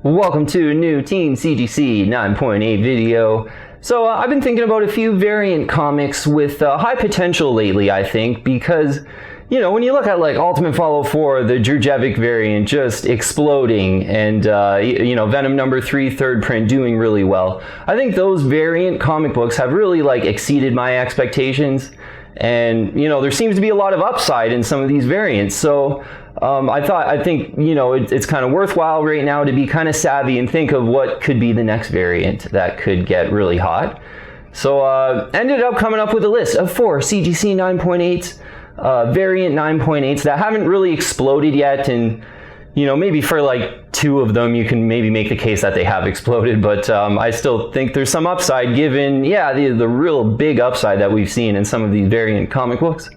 Welcome to a new Team CGC 9.8 video. So I've been thinking about a few variant comics with high potential lately, I think, because, you know, when you look at like Ultimate Follow 4, the Drujevic variant just exploding, and, you know, Venom number 3 third print doing really well. I think those variant comic books have really like exceeded my expectations, and, you know, there seems to be a lot of upside in some of these variants. So I think, you know, it's kind of worthwhile right now to be kind of savvy and think of what could be the next variant that could get really hot. So ended up coming up with a list of 4 CGC 9.8 variant 9.8s that haven't really exploded yet, and, you know, maybe for like 2 of them you can maybe make the case that they have exploded, but I still think there's some upside given, yeah, the real big upside that we've seen in some of these variant comic books.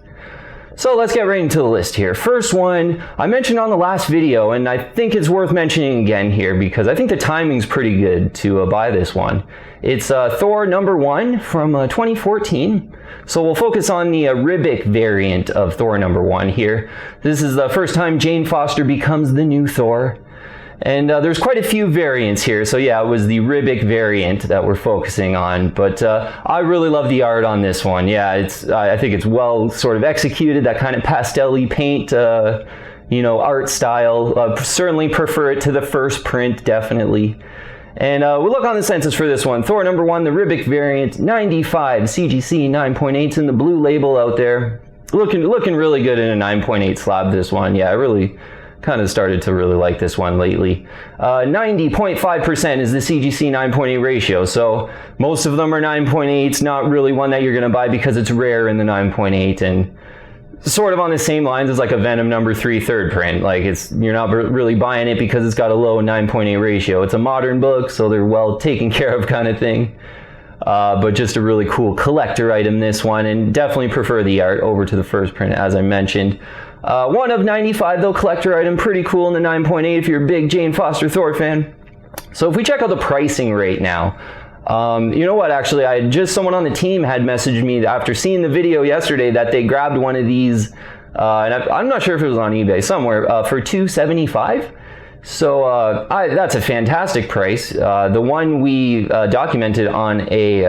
So let's get right into the list here. First one I mentioned on the last video, and I think it's worth mentioning again here because I think the timing's pretty good to buy this one. It's Thor No. 1 from 2014. So we'll focus on the Ribic variant of Thor No. 1 here. This is the first time Jane Foster becomes the new Thor. And there's quite a few variants here, so yeah, it was the Ribic variant that we're focusing on, but I really love the art on this one. Yeah, I think it's well sort of executed, that kind of pastel-y paint, you know, art style. Certainly prefer it to the first print, definitely. And we'll look on the census for this one. Thor No. 1, the Ribic variant, 95 CGC 9.8s in the blue label out there. Looking really good in a 9.8 slab, this one. Yeah, I really kind of started to really like this one lately. 90.5% is the CGC 9.8 ratio, so most of them are 9.8s, not really one that you're going to buy because it's rare in the 9.8, and sort of on the same lines as like a Venom number 3 third print. Like, you're not really buying it because it's got a low 9.8 ratio. It's a modern book, so they're well taken care of kind of thing. But just a really cool collector item, this one, and definitely prefer the art over to the first print, as I mentioned. 1 of 95 though, collector item, pretty cool in the 9.8 if you're a big Jane Foster Thor fan. So if we check out the pricing right now, you know what, actually, someone on the team had messaged me after seeing the video yesterday that they grabbed one of these, and I'm not sure if it was on eBay somewhere, for $275. So that's a fantastic price. The one we documented on a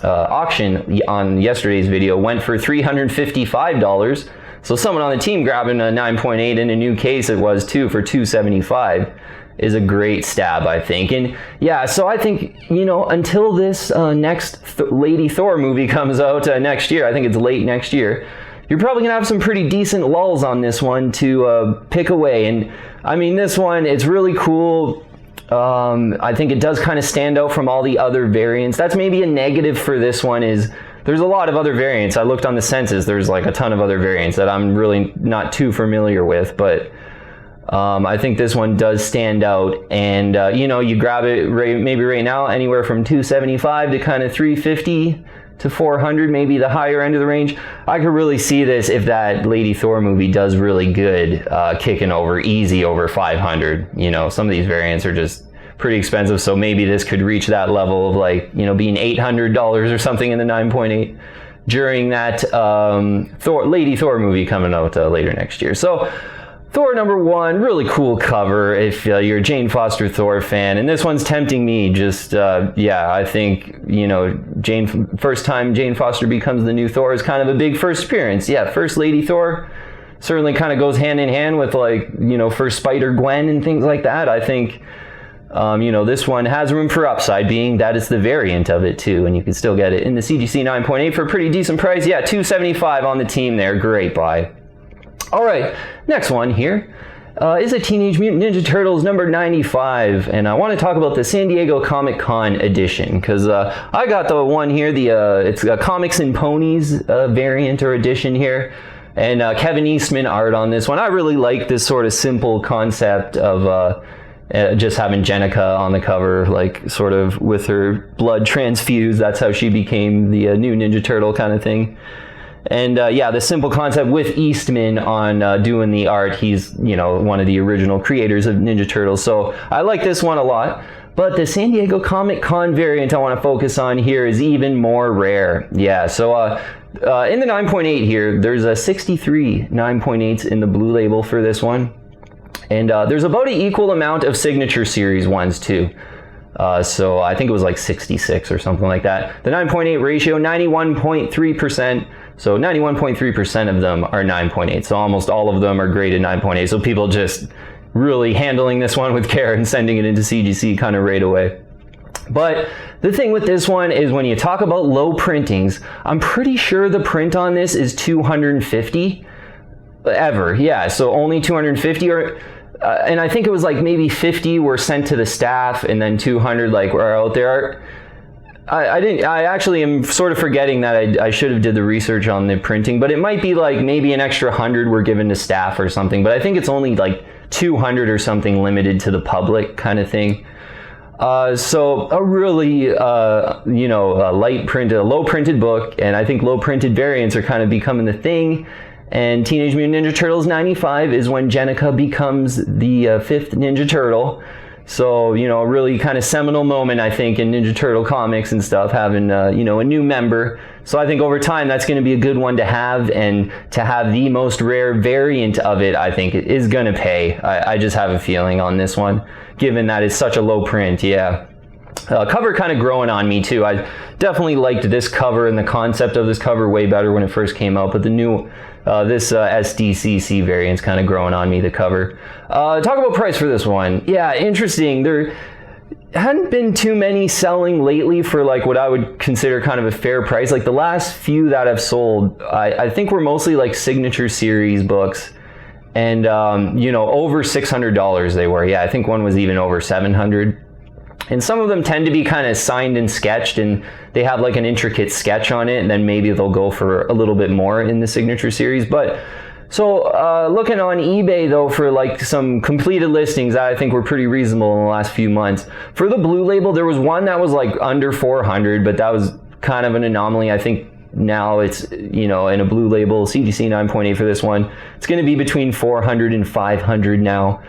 auction on yesterday's video went for $355. So someone on the team grabbing a 9.8 in a new case, it was too, for $275 is a great stab, I think. And yeah, so I think, you know, until this next Lady Thor movie comes out next year, I think it's late next year, you're probably gonna have some pretty decent lulls on this one to pick away. And I mean, this one, it's really cool. I think it does kind of stand out from all the other variants. That's maybe a negative for this one, is there's a lot of other variants. I looked on the census, there's like a ton of other variants that I'm really not too familiar with, but I think this one does stand out. And you know, you grab it maybe right now anywhere from $275 to kind of $350 to $400, maybe the higher end of the range. I could really see this, if that Lady Thor movie does really good, kicking over easy over $500. You know, some of these variants are just pretty expensive, so maybe this could reach that level of, like, you know, being $800 or something in the 9.8 during that Lady Thor movie coming out later next year. So Thor No. 1, really cool cover if you're a Jane Foster Thor fan, and this one's tempting me. Just yeah, I think, you know, first time Jane Foster becomes the new Thor is kind of a big first appearance. Yeah, first Lady Thor certainly kind of goes hand in hand with, like, you know, first Spider-Gwen and things like that. I think you know, this one has room for upside, being that it's the variant of it too, and you can still get it in the CGC 9.8 for a pretty decent price. Yeah, $275 on the team there. Great buy. All right, next one here is a Teenage Mutant Ninja Turtles number 95, and I want to talk about the San Diego Comic Con edition, because I got the one here, it's a Comics and Ponies variant or edition here, and Kevin Eastman art on this one. I really like this sort of simple concept of just having Jennika on the cover, like sort of with her blood transfused. That's how she became the new Ninja Turtle kind of thing. And yeah, the simple concept with Eastman on doing the art. He's, you know, one of the original creators of Ninja Turtles. So I like this one a lot. But the San Diego Comic Con variant I want to focus on here is even more rare. Yeah, so in the 9.8 here, there's a 63 9.8s in the blue label for this one. And there's about an equal amount of signature series ones too. So I think it was like 66 or something like that. The 9.8 ratio, 91.3%. So 91.3% of them are 9.8. So almost all of them are graded 9.8. So people just really handling this one with care and sending it into CGC kind of right away. But the thing with this one is when you talk about low printings, I'm pretty sure the print on this is 250 ever. Yeah, so only 250 or... and I think it was like maybe 50 were sent to the staff and then 200 like were out there. I actually am sort of forgetting that I should have did the research on the printing, but it might be like maybe an extra 100 were given to staff or something, but I think it's only like 200 or something limited to the public kind of thing. So a really, you know, a low printed book, and I think low printed variants are kind of becoming the thing. And Teenage Mutant Ninja Turtles 95 is when Jennika becomes the fifth Ninja Turtle. So, you know, a really kind of seminal moment, I think, in Ninja Turtle comics and stuff, having, you know, a new member. So I think over time that's going to be a good one to have, and to have the most rare variant of it, I think, is going to pay. I just have a feeling on this one, given that it's such a low print, yeah. Cover kind of growing on me too. I definitely liked this cover and the concept of this cover way better when it first came out, but the new this SDCC variant's kind of growing on me, the cover. Talk about price for this one. Yeah, interesting. There hadn't been too many selling lately for like what I would consider kind of a fair price. Like the last few that I've sold, I think were mostly like signature series books, and you know, over $600 they were. Yeah, I think one was even over $700. And some of them tend to be kind of signed and sketched, and they have like an intricate sketch on it, and then maybe they'll go for a little bit more in the signature series. But so looking on eBay though for like some completed listings that I think were pretty reasonable in the last few months. For the blue label, there was one that was like under 400, but that was kind of an anomaly. I think now it's, you know, in a blue label, CGC 9.8 for this one, it's going to be between 400 and 500 now.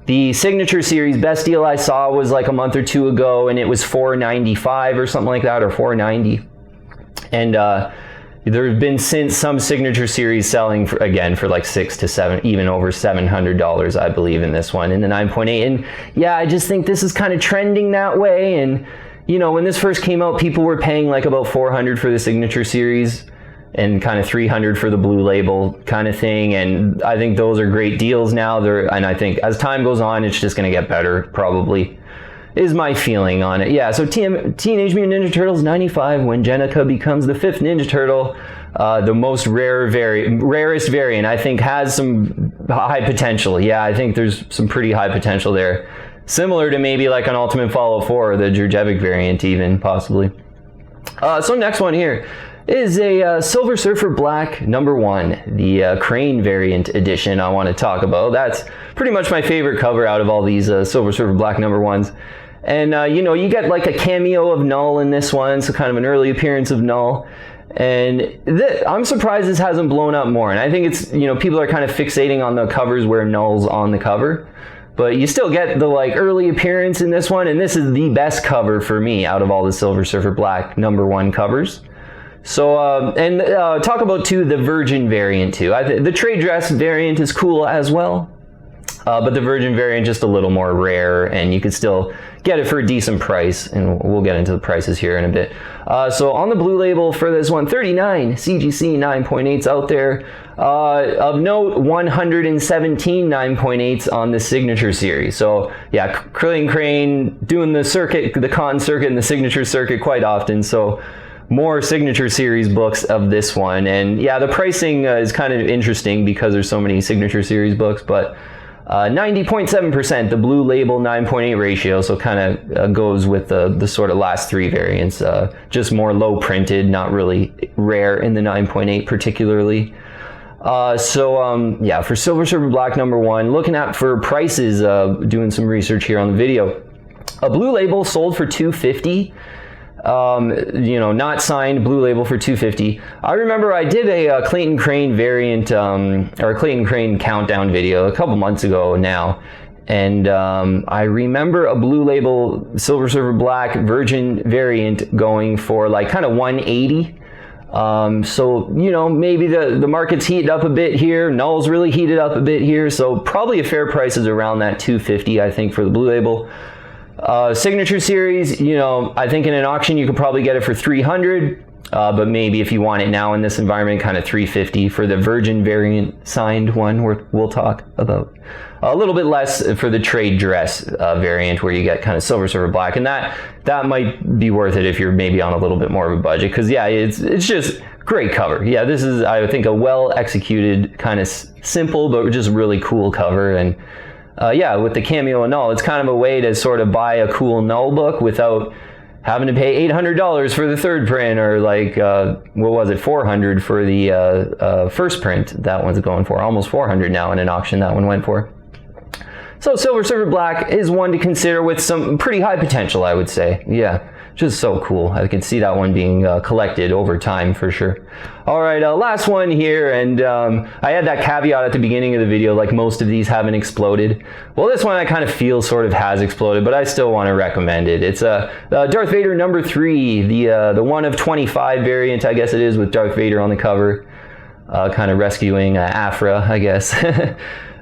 The signature series best deal I saw was like a month or two ago, and it was $495 or something like that, or $490. And there have been since some signature series selling for, again, for like $600 to $700, even over $700, I believe, in this one, in the 9.8. And yeah, I just think this is kind of trending that way. And you know, when this first came out, people were paying like about $400 for the signature series, and kind of $300 for the blue label kind of thing. And I think those are great deals now. And I think as time goes on, it's just going to get better, probably, is my feeling on it. Yeah, so Teenage Mutant Ninja Turtles 95, when Jennika becomes the fifth Ninja Turtle, the most rarest variant, I think has some high potential. Yeah, I think there's some pretty high potential there. Similar to maybe like an Ultimate Fallout 4, the Jurjevic variant even, possibly. So next one here is a Silver Surfer Black #1, the Crain variant edition I want to talk about. That's pretty much my favorite cover out of all these Silver Surfer Black #1s. And you know, you get like a cameo of Knull in this one, so kind of an early appearance of Knull. And I'm surprised this hasn't blown up more. And I think it's, you know, people are kind of fixating on the covers where Knull's on the cover. But you still get the like early appearance in this one, and this is the best cover for me out of all the Silver Surfer Black #1 covers. So, talk about too the Virgin variant too. The trade dress variant is cool as well, but the Virgin variant just a little more rare, and you could still get it for a decent price, and we'll get into the prices here in a bit. So on the blue label for this one, 39 CGC 9.8s out there. Of note, 117 9.8s on the signature series. So yeah, Crain doing the circuit, the con circuit and the signature circuit quite often. So more signature series books of this one. And yeah, the pricing is kind of interesting because there's so many signature series books, but 90.7%, the blue label 9.8 ratio, so kind of goes with the sort of last three variants, just more low printed, not really rare in the 9.8 particularly. Yeah, for Silver Surfer Black #1, looking at for prices, doing some research here on the video, a blue label sold for $250. You know, not signed, blue label for $250. I remember I did a Clayton Crain variant, or a Clayton Crain countdown video a couple months ago now, and I remember a blue label Silver Surfer Black Virgin variant going for like kind of $180. So, you know, maybe the market's heated up a bit here. Knull's really heated up a bit here. So probably a fair price is around that $250, I think, for the Blue Label. Signature series, you know, I think in an auction you could probably get it for $300. But maybe if you want it now in this environment, kind of $350 for the Virgin variant signed one, we'll talk about. A little bit less for the trade dress variant, where you get kind of silver, silver, black, and that might be worth it if you're maybe on a little bit more of a budget, because yeah, it's just great cover. Yeah, this is, I think, a well executed, kind of simple but just really cool cover. And yeah, with the cameo and Knull, it's kind of a way to sort of buy a cool Knull book without having to pay $800 for the third print, or like, what was it, $400 for the first print. That one's going for almost $400 now in an auction that one went for. So silver, silver, black is one to consider with some pretty high potential, I would say. Yeah, just so cool. I can see that one being collected over time for sure. All right, last one here, and I had that caveat at the beginning of the video, like most of these haven't exploded. Well, this one I kind of feel sort of has exploded, but I still want to recommend it. It's Darth Vader number 3, the 1 of 25 variant, I guess it is, with Darth Vader on the cover, kind of rescuing Aphra, I guess.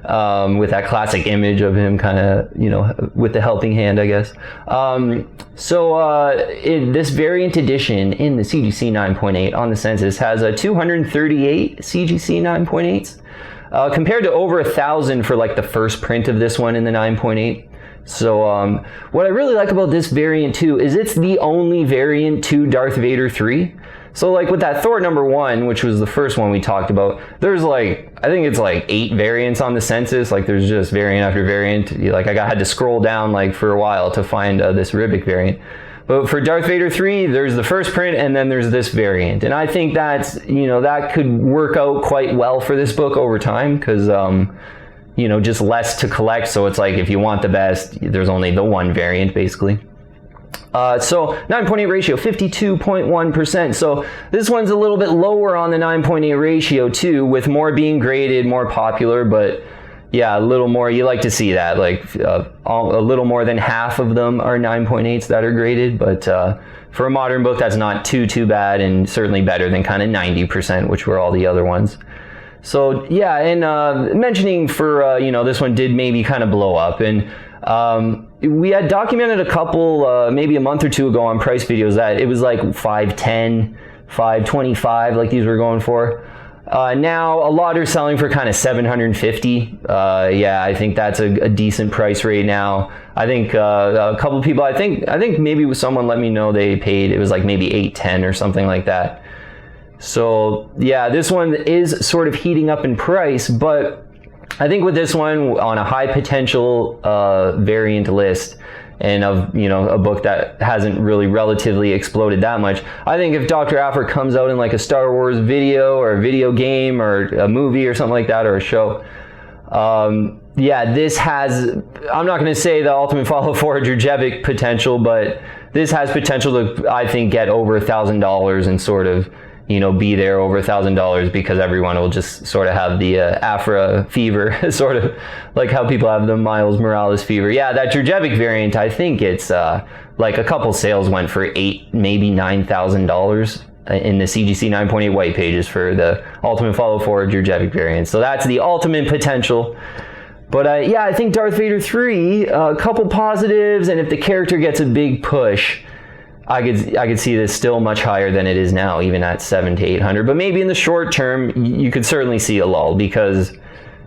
With that classic image of him kind of, you know, with the helping hand, I guess. In this variant edition in the CGC 9.8 on the Census has a 238 CGC 9.8s, compared to over 1,000 for like the first print of this one in the 9.8. So what I really like about this variant too is it's the only variant to Darth Vader 3. So like with that Thor number 1, which was the first one we talked about, there's like, I think it's like 8 variants on the Census. Like there's just variant after variant. Like I had to scroll down like for a while to find this Ribic variant. But for Darth Vader 3, there's the first print and then there's this variant. And I think that's, you know, that could work out quite well for this book over time, because, you know, just less to collect. So it's like if you want the best, there's only the one variant basically. So 9.8 ratio, 52.1%. So this one's a little bit lower on the 9.8 ratio too, with more being graded, more popular, but yeah, a little more, you like to see that, like a little more than half of them are 9.8s that are graded, but for a modern book, that's not too bad, and certainly better than kind of 90%, which were all the other ones. So yeah, and mentioning for, you know, this one did maybe kind of blow up, and we had documented a couple, maybe a month or two ago on price videos that it was like $510, $525, like these were going for. Now a lot are selling for kind of $750. Yeah, I think that's a decent price right now. I think a couple of people, I think maybe someone let me know they paid, it was like maybe $810 or something like that. So yeah, this one is sort of heating up in price, but I think with this one on a high potential variant list, and of, you know, a book that hasn't really relatively exploded that much, I think if Dr. Aphra comes out in like a Star Wars video or a video game or a movie or something like that, or a show, yeah, this has, I'm not going to say the Ultimate Follow Forge or Ribic potential, but this has potential to, I think, get over $1,000 and sort of, you know, be there over $1,000, because everyone will just sort of have the Aphra fever, sort of like how people have the Miles Morales fever. Yeah, that Ribic variant, I think it's like a couple sales went for $8,000, maybe $9,000 in the CGC 9.8 white pages for the Ultimate Follow Forward Ribic variant. So that's the ultimate potential. But yeah, I think Darth Vader 3, a couple positives, and if the character gets a big push, I could see this still much higher than it is now, even at $700 to $800. But maybe in the short term, you could certainly see a lull, because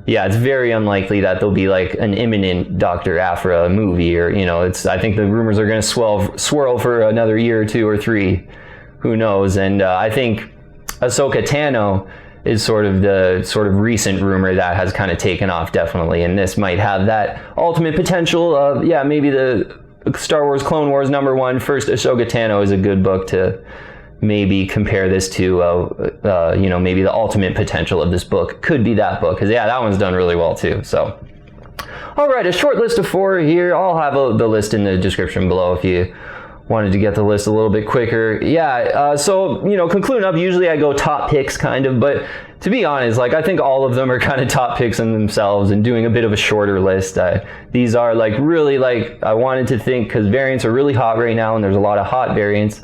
yeah, it's very unlikely that there'll be like an imminent Dr. Aphra movie, or, you know, I think the rumors are going to swirl for another year or 2 or 3, who knows. And I think Ahsoka Tano is sort of the recent rumor that has kind of taken off, definitely, and this might have that ultimate potential of, yeah, maybe the Star Wars Clone Wars #1 first Ahsoka Tano is a good book to maybe compare this to, you know, maybe the ultimate potential of this book could be that book, because yeah, that one's done really well too. So all right, a short list of 4 here. I'll have the list in the description below if you wanted to get the list a little bit quicker. Yeah, so, you know, concluding up, usually I go top picks kind of, but to be honest, like, I think all of them are kind of top picks in themselves, and doing a bit of a shorter list. These are like really, like, I wanted to think, because variants are really hot right now and there's a lot of hot variants.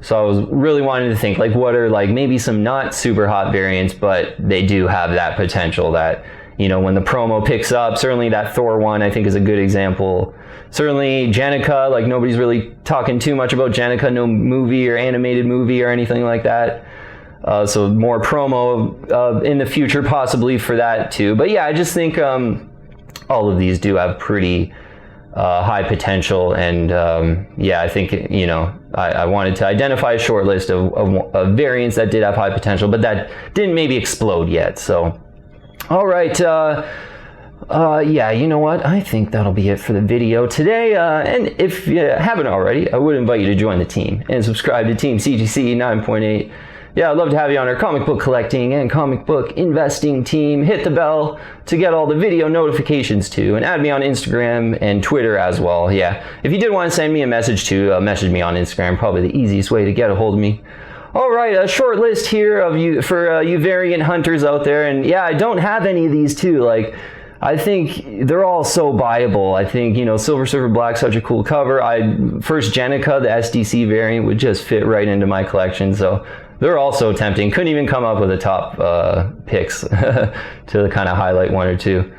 So I was really wanting to think, like, what are, like, maybe some not super hot variants, but they do have that potential that, you know, when the promo picks up, certainly that Thor one, I think, is a good example. Certainly Jennika, like, nobody's really talking too much about Jennika, no movie or animated movie or anything like that. So more promo in the future possibly for that too. But yeah, I just think all of these do have pretty high potential, and yeah, I think, you know, I wanted to identify a short list of variants that did have high potential, but that didn't maybe explode yet. So, all right, yeah, you know what? I think that'll be it for the video today. And if you haven't already, I would invite you to join the team and subscribe to Team CGC 9.8. Yeah, I'd love to have you on our comic book collecting and comic book investing team. Hit the bell to get all the video notifications too, and add me on Instagram and Twitter as well. Yeah, if you did want to send me a message too, message me on Instagram, probably the easiest way to get a hold of me. All right, a short list here of you for you variant hunters out there, and yeah, I don't have any of these too. Like, I think they're all so buyable. I think, you know, Silver Surfer Black, such a cool cover. First Jennika, the SDC variant, would just fit right into my collection. So they're all so tempting. Couldn't even come up with a top picks to kind of highlight one or two.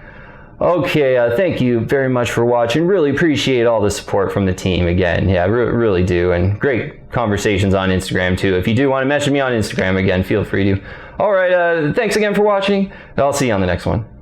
Okay, thank you very much for watching. Really appreciate all the support from the team again. Yeah, really do. And great conversations on Instagram too. If you do want to message me on Instagram again, feel free to. All right, thanks again for watching. I'll see you on the next one.